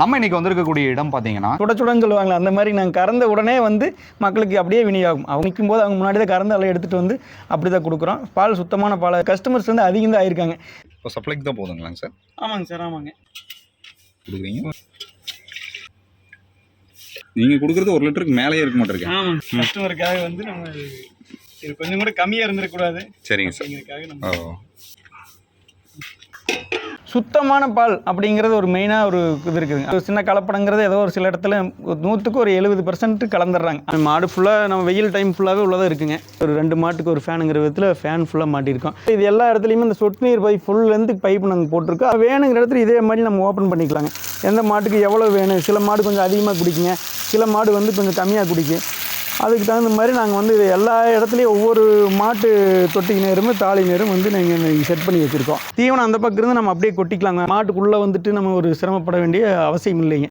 நம்ம இன்னைக்கு வந்திருக்கக்கூடிய இடம் பார்த்தீங்கன்னா சுடச்சுடன்னு சொல்லுவாங்களே அந்த மாதிரி நாங்கள் கறந்த உடனே வந்து மக்களுக்கு அப்படியே விநியோகம். அவங்க நிற்கும் போது அவங்க முன்னாடி தான் கறந்து அதை எடுத்துகிட்டு வந்து அப்படி தான் கொடுக்குறோம். பால் சுத்தமான பால். கஸ்டமர்ஸ் வந்து அதிகம் தான் ஆயிருக்காங்க. இப்போ சப்ளைக்கு தான் போதுங்களாங்க சார்? ஆமாங்க சார், ஆமாங்க. கொடுக்குறீங்க. நீங்கள் கொடுக்குறது 1 லிட்டருக்கு மேலேயே இருக்க மாட்டிருக்கு. ஆமாங்க, கஸ்டமருக்காக வந்து நம்ம இது கொஞ்சம் கூட கம்மியாக இருந்துடக்கூடாது. சரிங்க சார். நம்ம சுத்தமான பால் அப்படிங்கிறது ஒரு மெயினாக ஒரு இது இருக்குதுங்க. ஒரு சின்ன கலப்படங்கிறது ஏதோ ஒரு சில இடத்துல 100க்கு ஒரு 70% கலந்துடுறாங்க. மாடு ஃபுல்லாக நம்ம வெயில் டைம் ஃபுல்லாகவே உள்ளதாக இருக்குங்க. ஒரு 2 மாட்டுக்கு ஒரு ஃபேனுங்கிற விதத்தில் ஃபேன் ஃபுல்லாக மாட்டியிருக்கோம். இது எல்லா இடத்துலையுமே இந்த சொட்டு நீர் பைப் ஃபுல்லேருந்து பைப் நாங்கள் போட்டிருக்கோம். வேணுங்கிற இடத்துல இதே மாதிரி நம்ம ஓப்பன் பண்ணிக்கலாங்க. எந்த மாட்டுக்கு எவ்வளோ வேணும். சில மாடு கொஞ்சம் அதிகமாக குடிக்குங்க, சில மாடு வந்து கொஞ்சம் கம்மியாக குடிக்கும். அதுக்கு தகுந்த மாதிரி நாங்கள் வந்து இது எல்லா இடத்துலையும் ஒவ்வொரு மாட்டு தொட்டிக்கு நேரும் தாலி நேரும் வந்து நாங்கள் செட் பண்ணி வச்சுருக்கோம். தீவனம் அந்த பக்கம் இருந்து நம்ம அப்படியே கொட்டிக்கலாங்க. மாட்டுக்குள்ளே வந்துட்டு நம்ம ஒரு சிரமப்பட வேண்டிய அவசியம் இல்லைங்க.